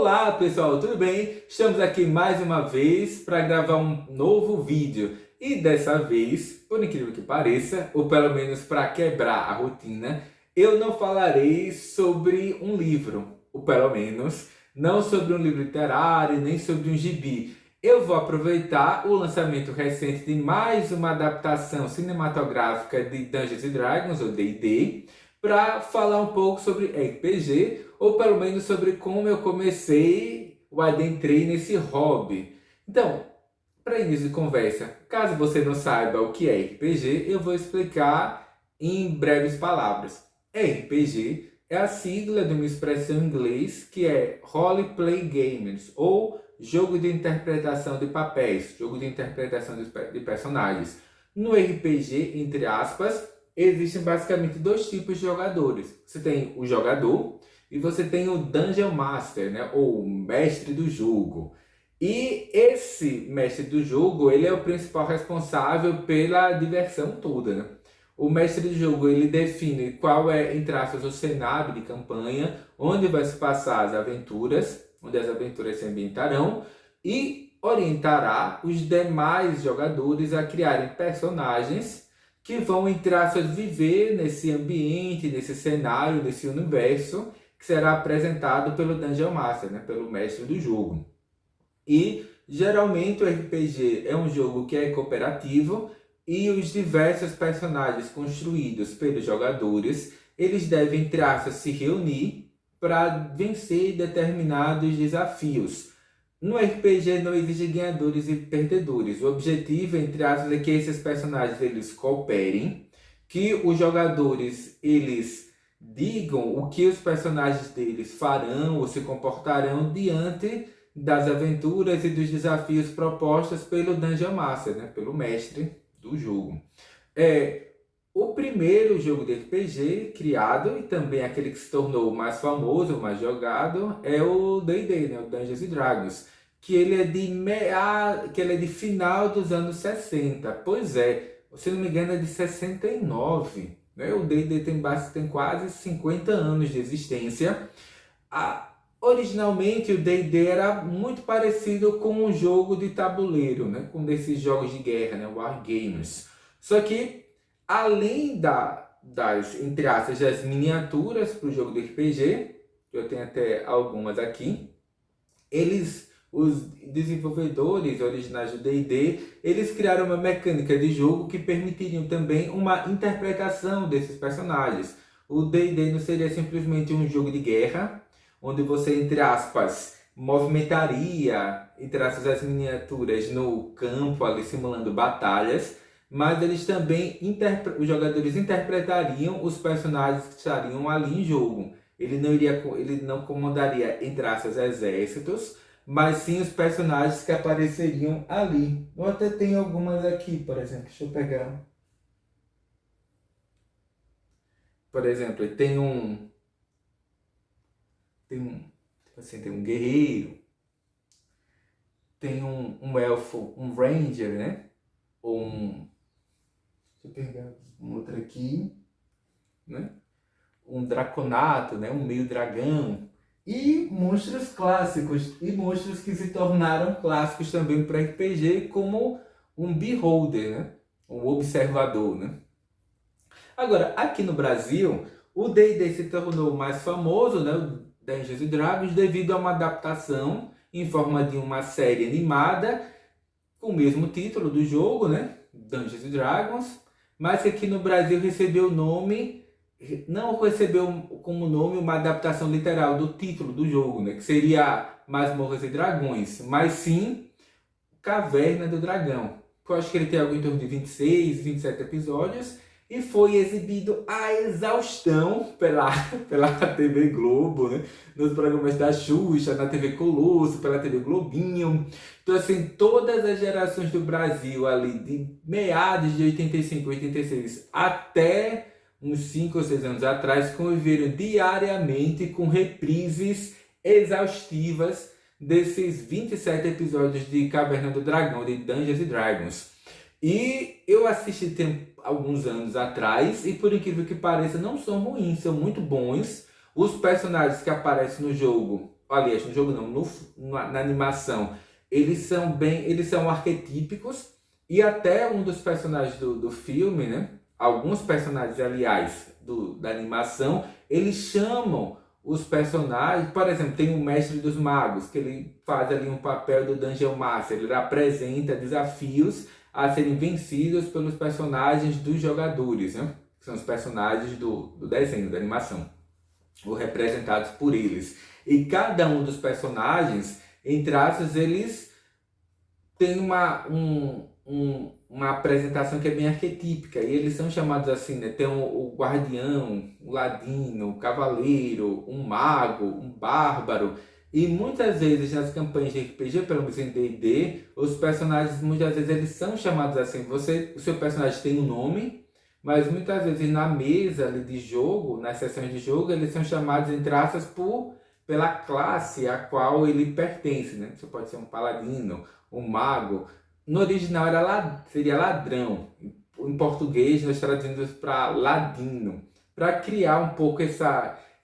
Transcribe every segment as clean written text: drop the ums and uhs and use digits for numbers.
Olá pessoal, tudo bem? Estamos aqui mais uma vez para gravar um novo vídeo e dessa vez, por incrível que pareça, ou pelo menos para quebrar a rotina, eu não falarei sobre um livro, ou pelo menos não sobre um livro literário, nem sobre um gibi. Eu vou aproveitar o lançamento recente de mais uma adaptação cinematográfica de Dungeons and Dragons, ou D&D, para falar um pouco sobre RPG, ou pelo menos sobre como eu comecei ou adentrei nesse hobby. Então, para início de conversa, caso você não saiba o que é RPG, eu vou explicar em breves palavras. RPG é a sigla de uma expressão em inglês que é Role Play Games, ou jogo de interpretação de papéis, jogo de interpretação de personagens. No RPG, entre aspas, existem basicamente dois tipos de jogadores. Você tem o jogador e você tem o Dungeon Master, né? Ou o mestre do jogo. E esse mestre do jogo, ele é o principal responsável pela diversão toda, né? O mestre do jogo, ele define qual é, entre aspas, o cenário de campanha, onde vai se passar as aventuras, onde as aventuras se ambientarão, e orientará os demais jogadores a criarem personagens que vão, entre aspas, viver nesse ambiente, nesse cenário, nesse universo que será apresentado pelo Dungeon Master, né? Pelo mestre do jogo. E geralmente o RPG é um jogo que é cooperativo e os diversos personagens construídos pelos jogadores, eles devem, entre aspas, se reunir para vencer determinados desafios. No RPG não existe ganhadores e perdedores. O objetivo, entre aspas, é que esses personagens eles cooperem, que os jogadores eles digam o que os personagens deles farão ou se comportarão diante das aventuras e dos desafios propostos pelo Dungeon Master, né? Pelo mestre do jogo. O primeiro jogo de RPG criado e também aquele que se tornou o mais famoso, o mais jogado, é o D&D, né? O Dungeons and Dragons, que ele é de final dos anos 60. Pois é, se não me engano é de 69, né? O D&D tem quase 50 anos de existência. Originalmente o D&D era muito parecido com um jogo de tabuleiro, né? Com desses jogos de guerra, né? War Games. Só que além entre aspas, das miniaturas para o jogo de RPG, eu tenho até algumas aqui, os desenvolvedores originais do D&D, eles criaram uma mecânica de jogo que permitiriam também uma interpretação desses personagens. O D&D não seria simplesmente um jogo de guerra, onde você, entre aspas, movimentaria, entre aspas, as miniaturas no campo, ali simulando batalhas, mas eles também, os jogadores interpretariam os personagens que estariam ali em jogo. Ele não comandaria, entre aspas, exércitos, mas sim os personagens que apareceriam ali. Eu até tenho algumas aqui, por exemplo, deixa eu pegar. Por exemplo, tem um guerreiro, tem um elfo, um ranger, né? Deixa eu pegar um outro aqui, né? Um draconato, né? Um meio dragão. E monstros clássicos, e monstros que se tornaram clássicos também para RPG, como um beholder, né? Um observador, né? Agora, aqui no Brasil, o D&D se tornou mais famoso, né? O Dungeons and Dragons, devido a uma adaptação em forma de uma série animada com o mesmo título do jogo, né? Dungeons and Dragons, mas que aqui no Brasil recebeu o nome, não recebeu como nome uma adaptação literal do título do jogo, né? Que seria Masmorras e Dragões, mas sim Caverna do Dragão. Eu acho que ele tem algo em torno de 26, 27 episódios e foi exibido à exaustão pela TV Globo, né? Nos programas da Xuxa, na TV Colosso, pela TV Globinho. Então, assim, todas as gerações do Brasil ali, de meados de 85, 86 até uns 5 ou 6 anos atrás, conviveram diariamente com reprises exaustivas desses 27 episódios de Caverna do Dragão, de Dungeons and Dragons. E eu assisti alguns anos atrás, e por incrível que pareça, não são ruins, são muito bons. Os personagens que aparecem no jogo aliás, no jogo não, na animação, eles são arquetípicos, e até um dos personagens do filme, né? Alguns personagens, aliás, da animação, eles chamam os personagens, por exemplo, tem o Mestre dos Magos, que ele faz ali um papel do Dungeon Master, ele apresenta desafios a serem vencidos pelos personagens dos jogadores, né? Que são os personagens do desenho, da animação, ou representados por eles. E cada um dos personagens, em traços, eles têm uma apresentação que é bem arquetípica, e eles são chamados assim, né? Tem o guardião, o ladino, o cavaleiro, um mago, um bárbaro, e muitas vezes nas campanhas de RPG, pelo menos em D&D, os personagens muitas vezes eles são chamados assim, o seu personagem tem um nome, mas muitas vezes na mesa ali de jogo, nas sessões de jogo, eles são chamados entre aspas pela classe a qual ele pertence, né? Você pode ser um paladino, um mago. No original seria ladrão. Em português nós traduzimos para ladino, para criar um pouco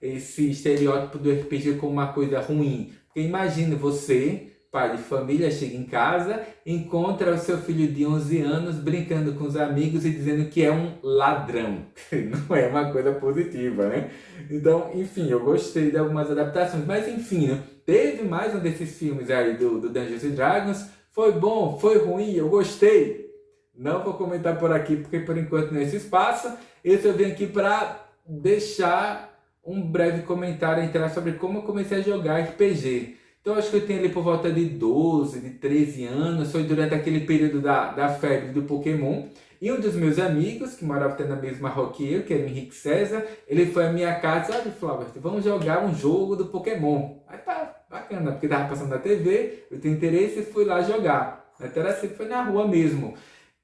esse estereótipo do RPG como uma coisa ruim. Porque imagine você, pai de família, chega em casa, encontra o seu filho de 11 anos brincando com os amigos e dizendo que é um ladrão. Não é uma coisa positiva, né? Então, enfim, eu gostei de algumas adaptações. Mas enfim, né? Teve mais um desses filmes aí do Dungeons and Dragons. Foi bom? Foi ruim? Eu gostei? Não vou comentar por aqui, porque por enquanto nesse espaço. Eu vim aqui para deixar um breve comentário entrar sobre como eu comecei a jogar RPG. Então acho que eu tenho ali por volta de 12, de 13 anos, foi durante aquele período da febre do Pokémon. E um dos meus amigos, que morava até na mesma rua que eu, que era o Henrique César, ele foi à minha casa, olha, Flávio, vamos jogar um jogo do Pokémon. Aí tá bacana, porque tava passando na TV, eu tenho interesse e fui lá jogar. Até assim, foi na rua mesmo.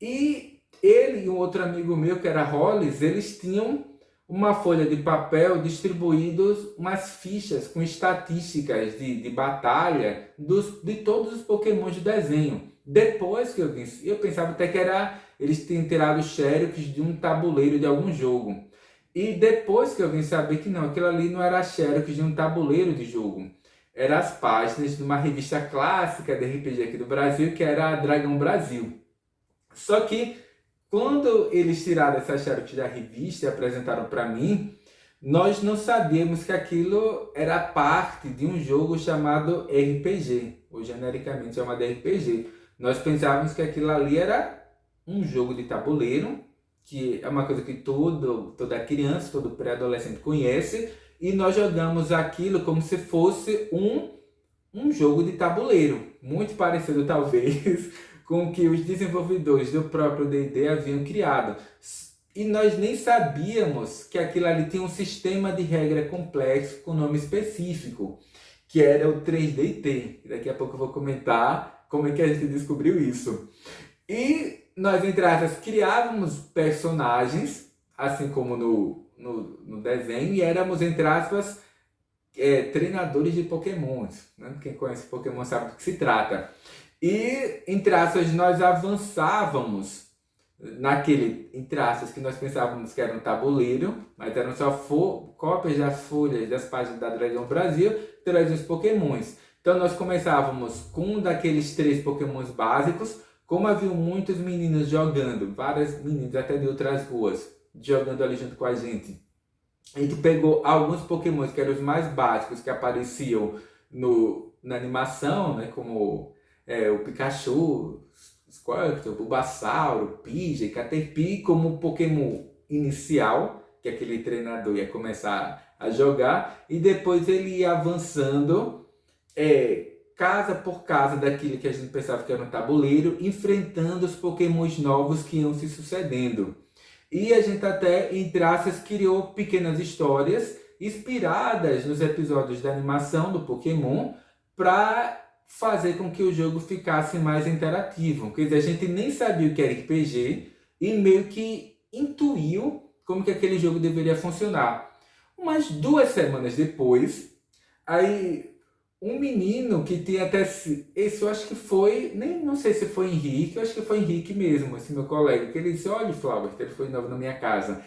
E ele e um outro amigo meu, que era Hollis, eles tinham uma folha de papel distribuídos umas fichas com estatísticas de batalha de todos os Pokémon de desenho. Depois que eu pensava até que eles tinham tirado xerox de um tabuleiro de algum jogo. E depois que eu vim saber que não, aquilo ali não era xerox de um tabuleiro de jogo. Eram as páginas de uma revista clássica de RPG aqui do Brasil, que era a Dragão Brasil. Só que quando eles tiraram essa xerox da revista e apresentaram para mim, nós não sabíamos que aquilo era parte de um jogo chamado RPG, ou genericamente chamado RPG. Nós pensávamos que aquilo ali era um jogo de tabuleiro, que é uma coisa que toda criança, todo pré-adolescente conhece, e nós jogamos aquilo como se fosse um jogo de tabuleiro, muito parecido talvez com o que os desenvolvedores do próprio D&D haviam criado. E nós nem sabíamos que aquilo ali tinha um sistema de regra complexo com nome específico, que era o 3DT. Daqui a pouco eu vou comentar como é que a gente descobriu isso. E nós, entre aspas, criávamos personagens, assim como no desenho, e éramos, entre aspas, treinadores de Pokémons. Né? Quem conhece Pokémon sabe do que se trata. E, entre aspas, nós avançávamos naquele, entre aspas, que nós pensávamos que era um tabuleiro, mas eram só cópias das folhas das páginas da Dragão Brasil, trazendo os Pokémons. Então nós começávamos com um daqueles 3 Pokémons básicos, como haviam muitos meninos jogando, várias meninas até de outras ruas, jogando ali junto com a gente. A gente pegou alguns Pokémons que eram os mais básicos que apareciam na animação, né, como o Pikachu, Squirtle, Bulbasauro, Pidgey, Caterpie, como Pokémon inicial, que aquele treinador ia começar a jogar, e depois ele ia avançando casa por casa daquilo que a gente pensava que era um tabuleiro, enfrentando os Pokémons novos que iam se sucedendo. E a gente até, em traços, criou pequenas histórias inspiradas nos episódios da animação do Pokémon para fazer com que o jogo ficasse mais interativo. Quer dizer, a gente nem sabia o que era RPG e meio que intuiu como que aquele jogo deveria funcionar. Umas 2 semanas depois, aí um menino que tinha até esse, eu acho que foi, não sei se foi Henrique, eu acho que foi Henrique mesmo, esse meu colega, que ele disse, olha, Flávio, ele foi novo na minha casa,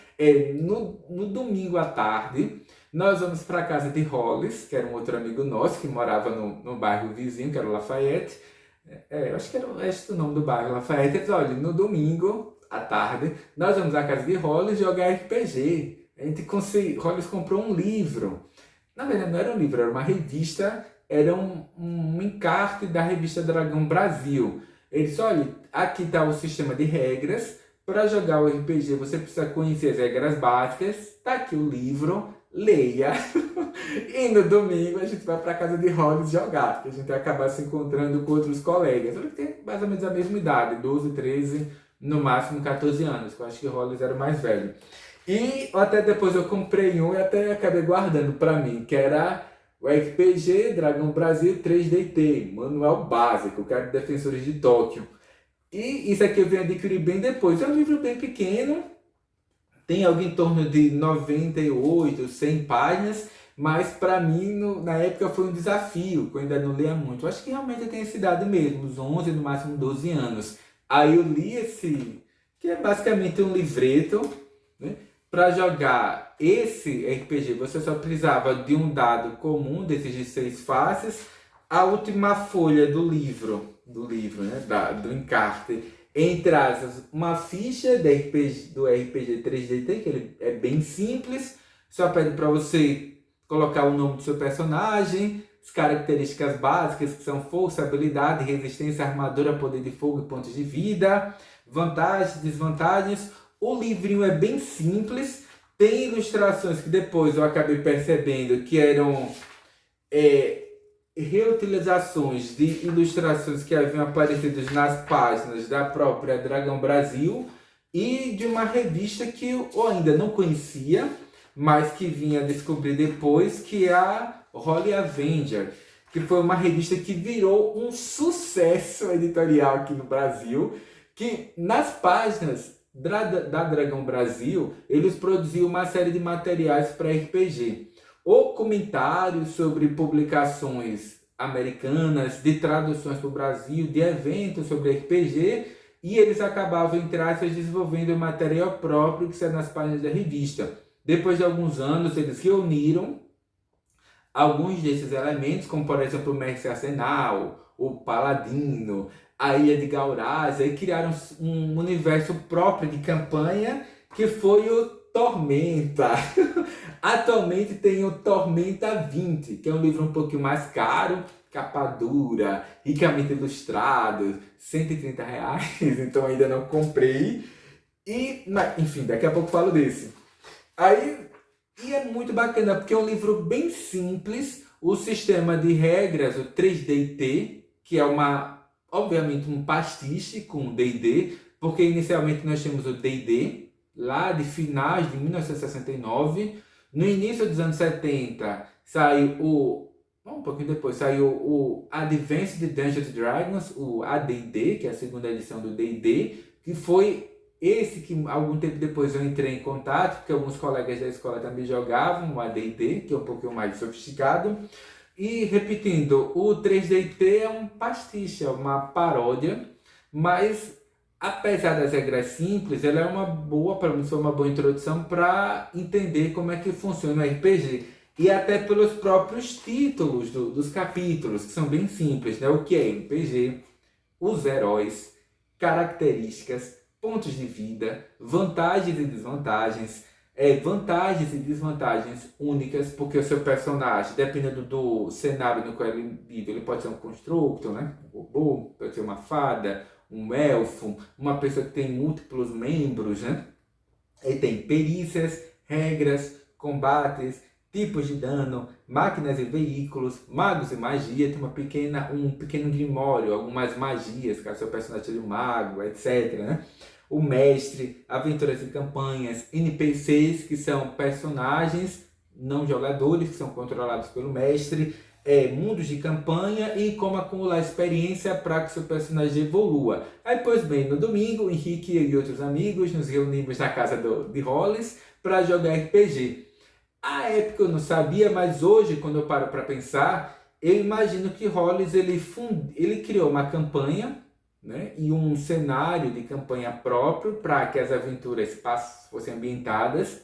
no domingo à tarde, Nós vamos para a casa de Hollis, que era um outro amigo nosso, que morava no bairro vizinho, que era o Lafayette. Eu acho que era o nome do bairro, Lafayette. Ele disse, olha, no domingo, à tarde, nós vamos à casa de Hollis jogar RPG. Hollis comprou um livro. Na verdade, não era um livro, era uma revista, era um encarte da revista Dragão Brasil. Ele disse, olha, aqui está o sistema de regras. Para jogar o RPG, você precisa conhecer as regras básicas. Está aqui o livro, leia. E no domingo a gente vai para a casa de Hollis jogar, porque a gente vai acabar se encontrando com outros colegas. Ele tem mais ou menos a mesma idade, 12, 13, no máximo 14 anos, que eu acho que Hollis era o mais velho. E até depois eu comprei um e até acabei guardando para mim, que era o RPG Dragão Brasil 3DT, manual básico, que era de Defensores de Tóquio. E isso aqui eu vim adquirir bem depois. É um livro bem pequeno, tem algo em torno de 98, 100 páginas, mas para mim na época foi um desafio, que eu ainda não lia muito. Eu acho que realmente tem essa idade mesmo, uns 11, no máximo 12 anos. Aí eu li esse, que é basicamente um livreto, né? Para jogar esse RPG, você só precisava de um dado comum, desses de 6 faces, a última folha do livro, né, do encarte, entre aspas, uma ficha do RPG 3DT, que ele é bem simples, só pede para você colocar o nome do seu personagem, as características básicas, que são força, habilidade, resistência, armadura, poder de fogo e pontos de vida, vantagens, desvantagens. O livrinho é bem simples, tem ilustrações que depois eu acabei percebendo que eram reutilizações de ilustrações que haviam aparecido nas páginas da própria Dragão Brasil e de uma revista que eu ainda não conhecia, mas que vinha a descobrir depois, que é a Holy Avenger, que foi uma revista que virou um sucesso editorial aqui no Brasil, que nas páginas da Dragão Brasil, eles produziam uma série de materiais para RPG, ou comentários sobre publicações americanas, de traduções para o Brasil, de eventos sobre RPG, e eles acabavam, entre aspas, desenvolvendo material próprio que saiu nas páginas da revista. Depois de alguns anos, eles reuniram alguns desses elementos, como por exemplo o Mestre Arsenal, o Paladino, a Ilha de Gaurásia, e criaram um universo próprio de campanha que foi o Tormenta. Atualmente tem o Tormenta 20, que é um livro um pouquinho mais caro, capa dura, ricamente ilustrado, R$ 130, então ainda não comprei. Enfim, daqui a pouco falo desse. E é muito bacana, porque é um livro bem simples, o sistema de regras, o 3DT, que é obviamente um pastiche com o D&D, porque inicialmente nós tínhamos o D&D, lá de finais de 1969, no início dos anos 70 saiu um pouquinho depois, saiu o Advanced Dungeons Dragons, o AD&D, que é a segunda edição do D&D, que foi esse que algum tempo depois eu entrei em contato, porque alguns colegas da escola também jogavam o AD&D, que é um pouquinho mais sofisticado. E repetindo, o 3DT é um pastiche, é uma paródia, mas apesar das regras simples, ela é para mim foi uma boa introdução para entender como é que funciona o RPG. E até pelos próprios títulos dos capítulos, que são bem simples, né? O que é RPG, os heróis, características, pontos de vida, vantagens e desvantagens, vantagens e desvantagens únicas, porque o seu personagem, dependendo do cenário no qual ele vive, ele pode ser um constructor, né? Um robô, pode ser uma fada, um elfo, uma pessoa que tem múltiplos membros, né? Ele tem perícias, regras, combates, tipos de dano, máquinas e veículos, magos e magia, tem um pequeno grimório, algumas magias, caso seu personagem seja um mago, etc, né? O mestre, aventuras e campanhas, NPCs, que são personagens não jogadores, que são controlados pelo mestre, mundos de campanha e como acumular experiência para que seu personagem evolua. Aí, pois bem, no domingo, Henrique e outros amigos nos reunimos na casa de Hollis para jogar RPG. À época eu não sabia, mas hoje, quando eu paro para pensar, eu imagino que Hollis ele criou uma campanha, né, e um cenário de campanha próprio para que as aventuras fossem ambientadas.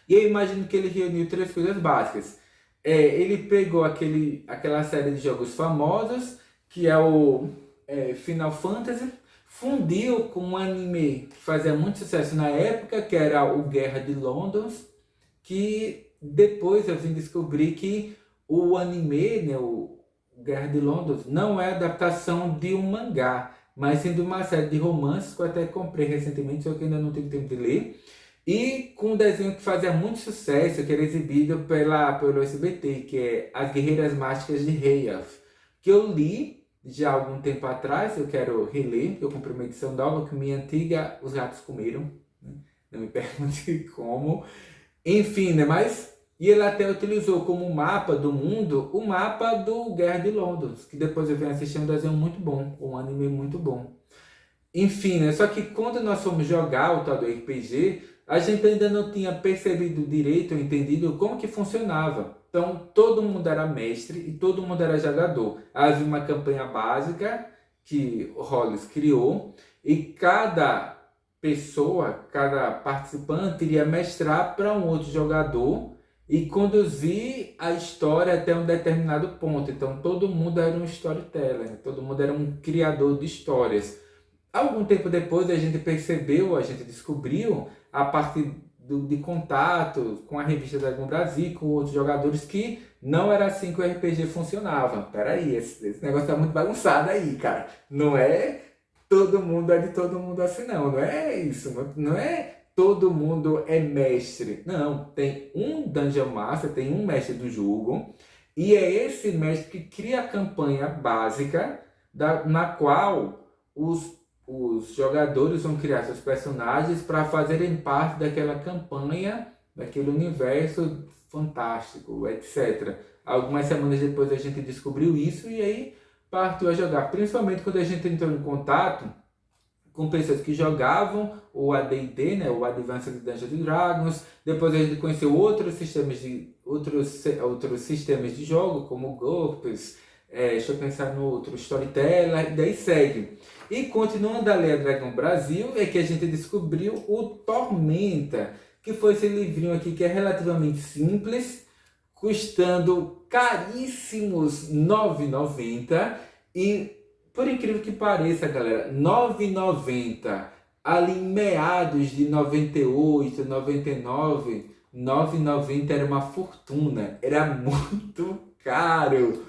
E eu imagino que ele reuniu três coisas básicas. Ele pegou aquela série de jogos famosos, que é o Final Fantasy, fundiu com um anime que fazia muito sucesso na época, que era o Guerra de Londres, que depois eu vim descobrir que o anime, né, o Guerra de Londres, não é adaptação de um mangá, mas sim de uma série de romances que eu até comprei recentemente, só que ainda não tive tempo de ler. E com um desenho que fazia muito sucesso, que era exibido pelo SBT, que é As Guerreiras Mágicas de Heiaf, que eu li já há algum tempo atrás, eu quero reler, porque eu comprei uma edição nova, que minha antiga Os Ratos Comeram, né? Não me pergunte como. Enfim, né? Mas e ele até utilizou como mapa do mundo o mapa do Guerra de Londres, que depois eu venho assistir um desenho muito bom, um anime muito bom. Enfim, né? Só que quando nós fomos jogar o tal do RPG, a gente ainda não tinha percebido direito ou entendido como que funcionava. Então, todo mundo era mestre e todo mundo era jogador. Havia uma campanha básica que o Hollis criou e cada pessoa, cada participante iria mestrar para um outro jogador e conduzir a história até um determinado ponto. Então, todo mundo era um storyteller, todo mundo era um criador de histórias. Algum tempo depois a gente percebeu, a gente descobriu, a partir de contato com a revista Dragon Brasil, com outros jogadores, que não era assim que o RPG funcionava. Peraí, esse negócio tá muito bagunçado aí, cara. Não é todo mundo é de todo mundo assim, não é isso. Não é todo mundo é mestre. Não, tem um Dungeon Master, tem um mestre do jogo, e é esse mestre que cria a campanha básica, na qual os jogadores vão criar seus personagens para fazerem parte daquela campanha, daquele universo fantástico, etc. Algumas semanas depois a gente descobriu isso e aí partiu a jogar. Principalmente quando a gente entrou em contato com pessoas que jogavam o AD&D, né, o Advanced Dungeons and Dragons. Depois a gente conheceu outros sistemas de jogo, como o GURPS, deixa eu pensar no outro, Storyteller, e daí segue. E continuando a ler a Dragon Brasil, é que a gente descobriu o Tormenta, que foi esse livrinho aqui que é relativamente simples, custando caríssimos R$ 9,90. E por incrível que pareça, galera, R$ 9,90 ali em meados de 98, 99, R$ 9,90 era uma fortuna, era muito caro.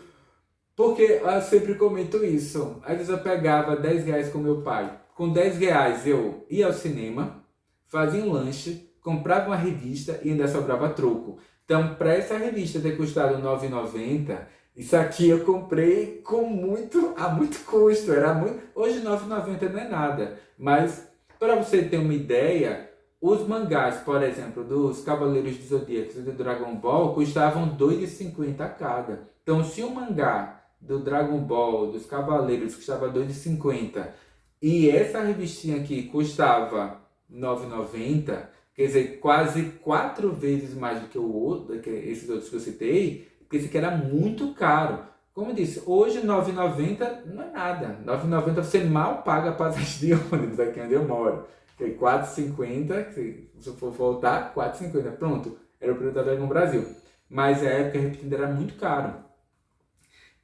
Porque eu sempre comento isso. Às vezes eu pegava R$ 10 com meu pai. Com R$ 10 eu ia ao cinema, fazia um lanche, comprava uma revista e ainda sobrava troco. Então, para essa revista ter custado R$ 9,90, isso aqui eu comprei a muito custo. Hoje R$ 9,90 não é nada. Mas, para você ter uma ideia, os mangás, por exemplo, dos Cavaleiros do Zodíaco e do Dragon Ball, custavam R$ 2,50 cada. Então, se o mangá do Dragon Ball, dos Cavaleiros, custava R$ 2,50 e essa revistinha aqui custava R$ 9,90, quer dizer, quase 4 vezes mais do que esses outros que eu citei, porque esse aqui era muito caro. Como eu disse, hoje R$ 9,90 não é nada. R$ 9,90 você mal paga a passagem de ônibus aqui onde eu moro. R$ 4,50, se for voltar, R$ 4,50. Pronto, era o preço da Dragon Brasil. Mas a época, repetindo, era muito caro.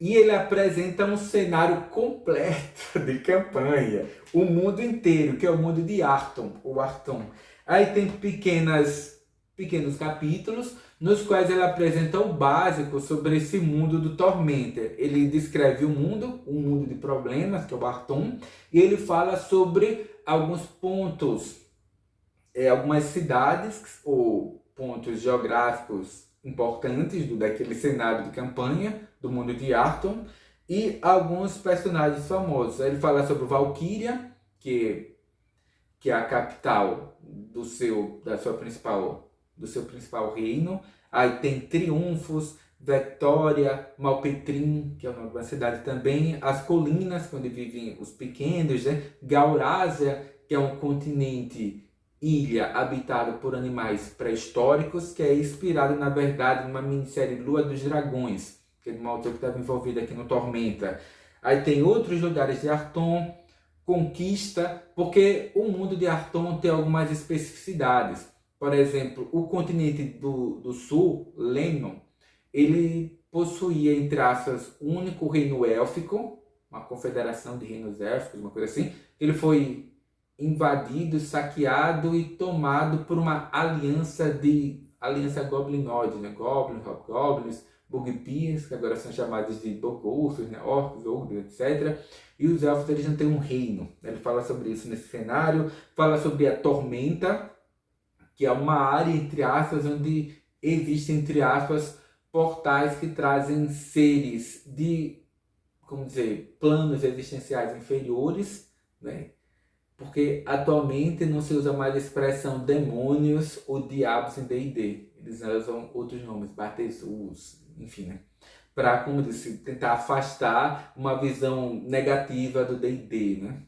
E ele apresenta um cenário completo de campanha. O mundo inteiro, que é o mundo de Arton, o Arton. Aí tem pequenos capítulos, nos quais ele apresenta o básico sobre esse mundo do Tormenta. Ele descreve um mundo de problemas, que é o Arton, e ele fala sobre alguns pontos, algumas cidades ou pontos geográficos importantes daquele cenário de campanha do mundo de Arton e alguns personagens famosos. Ele fala sobre Valkyria, que é a capital do seu principal reino. Aí tem Triunfos, Vitória, Malpetrim, que é o nome da cidade também, as colinas, onde vivem os pequenos, né? Gaurásia, que é um continente ilha habitado por animais pré-históricos, que é inspirado, na verdade, numa minissérie Lua dos Dragões, que é de um autor que estava envolvido aqui no Tormenta. Aí tem outros lugares de Arton, Conquista, porque o mundo de Arton tem algumas especificidades. Por exemplo, o continente do sul, Lemnon, ele possuía, entre aspas, um único reino élfico, uma confederação de reinos élficos, uma coisa assim. Ele foi invadido, saqueado e tomado por uma aliança goblinoide, né? Goblins, hobgoblins, bugbears, que agora são chamados de bogolfos, né? Orcs, ogres, etc. E os elfos, eles não têm um reino. Ele fala sobre isso nesse cenário, fala sobre a Tormenta, que é uma área, entre aspas, onde existem, entre aspas, portais que trazem seres de, como dizer, planos existenciais inferiores, né? Porque atualmente não se usa mais a expressão demônios ou diabos em D&D. Eles usam outros nomes, Batezus, enfim, né? Para, como disse, tentar afastar uma visão negativa do D&D, né?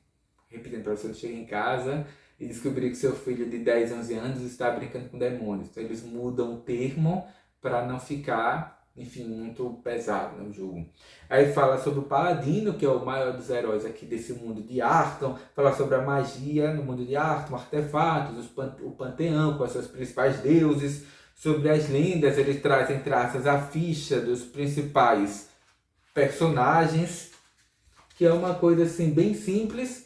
Repetindo, para você não chegar em casa e descobrir que seu filho de 10, 11 anos está brincando com demônios. Então eles mudam o termo para não ficar, enfim, muito pesado no jogo. Aí fala sobre o Paladino, que é o maior dos heróis aqui desse mundo de Arthon. Fala sobre a magia no mundo de Arthon, artefatos, o panteão com as seus principais deuses. Sobre as lendas, ele traz, entre aspas, a ficha dos principais personagens, que é uma coisa assim bem simples,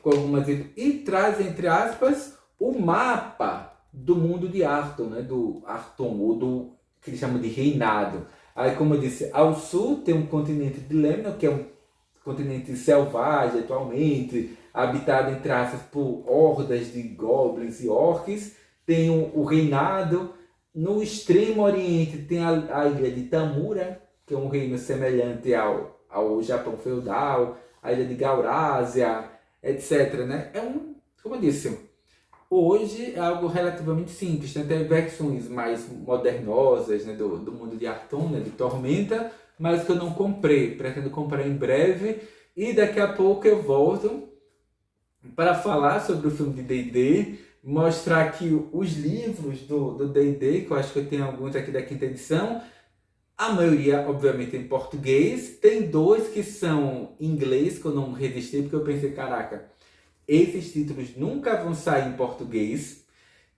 com algumas, e traz, entre aspas, o mapa do mundo de Arthon, né? Do Arthon, ou do que eles chamam de reinado. Aí, como eu disse, ao sul tem um continente de Lemnon, que é um continente selvagem atualmente, habitado, entre aspas, por hordas de goblins e orcs. Tem o reinado. No extremo oriente tem a ilha de Tamura, que é um reino semelhante ao Japão feudal, a ilha de Gaurásia, etc. Né? Como eu disse, hoje é algo relativamente simples. Tem até versões mais modernosas, né, do mundo de Arthon, né, de Tormenta, mas que eu não comprei. Pretendo comprar em breve. E daqui a pouco eu volto para falar sobre o filme de D&D, mostrar aqui os livros do D&D, que eu acho que eu tenho alguns aqui da quinta edição. A maioria, obviamente, em português. Tem dois que são em inglês, que eu não resisti, porque eu pensei, caraca, esses títulos nunca vão sair em português.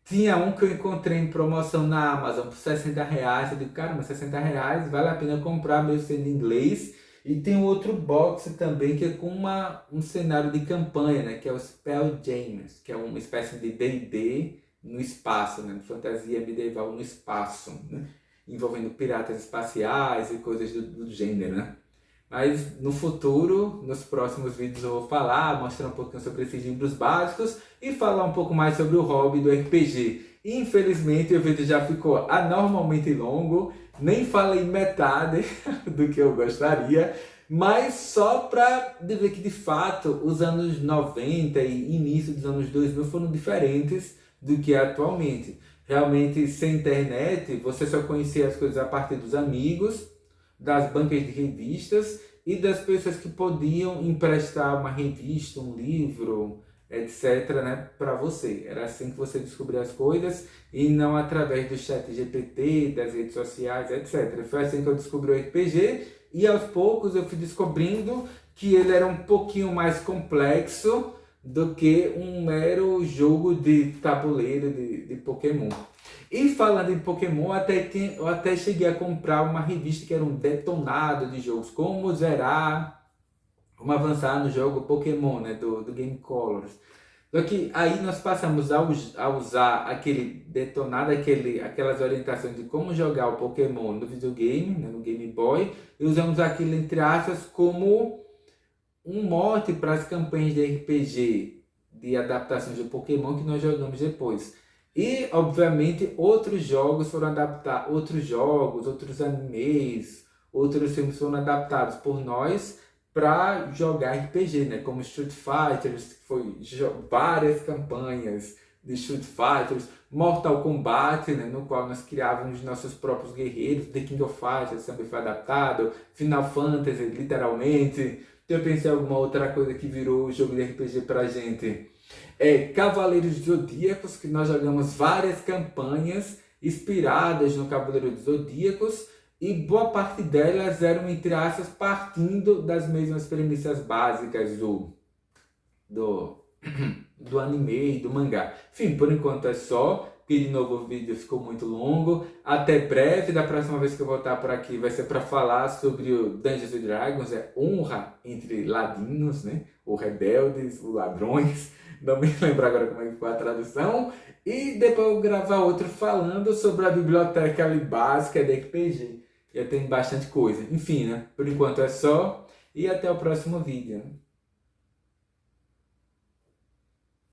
Tinha um que eu encontrei em promoção na Amazon por R$60. Eu digo, caramba, R$60, vale a pena comprar mesmo sendo em inglês. E tem outro box também que é com um cenário de campanha, né? Que é o Spelljamers, que é uma espécie de D&D no espaço, né? Fantasia medieval no espaço, né? Envolvendo piratas espaciais e coisas do gênero, né? Mas no futuro, nos próximos vídeos eu vou falar, mostrar um pouquinho sobre esses livros básicos e falar um pouco mais sobre o hobby do RPG. Infelizmente o vídeo já ficou anormalmente longo, nem falei metade do que eu gostaria, mas só para ver que de fato os anos 90 e início dos anos 2000 foram diferentes do que é atualmente. Realmente, sem internet, você só conhecia as coisas a partir dos amigos, das bancas de revistas e das pessoas que podiam emprestar uma revista, um livro, etc, né, para você. Era assim que você descobria as coisas e não através do chat GPT, das redes sociais, etc. Foi assim que eu descobri o RPG e aos poucos eu fui descobrindo que ele era um pouquinho mais complexo do que um mero jogo de tabuleiro de Pokémon. E falando em Pokémon, eu até cheguei a comprar uma revista que era um detonado de jogos, como zerar, como avançar no jogo Pokémon, né, do Game Colors. Só que aí nós passamos a usar aquele detonado, aquelas orientações de como jogar o Pokémon no videogame, né, no Game Boy, e usamos aquilo, entre aspas, como um mote para as campanhas de RPG, de adaptações de Pokémon que nós jogamos depois. E, obviamente, outros jogos foram adaptados, outros animes, outros filmes foram adaptados por nós para jogar RPG, né? Como Street Fighter, que foi várias campanhas de Street Fighter, Mortal Kombat, né? No qual nós criávamos nossos próprios guerreiros, The King of Fighters também foi adaptado, Final Fantasy, literalmente. Eu pensei em alguma outra coisa que virou jogo de RPG pra gente. Cavaleiros Zodíacos, que nós jogamos várias campanhas inspiradas no Cavaleiro dos Zodíacos e boa parte delas eram, entre aspas, partindo das mesmas premissas básicas do do anime e do mangá. Enfim, por enquanto é só, porque de novo o vídeo ficou muito longo. Até breve, da próxima vez que eu voltar por aqui vai ser para falar sobre o Dungeons and Dragons, é honra entre ladinos, né? Ou rebeldes, ou ladrões. Não me lembro agora como é que foi a tradução. E depois eu vou gravar outro falando sobre a biblioteca ali básica da RPG. Já tem bastante coisa. Enfim, né? Por enquanto é só. E até o próximo vídeo.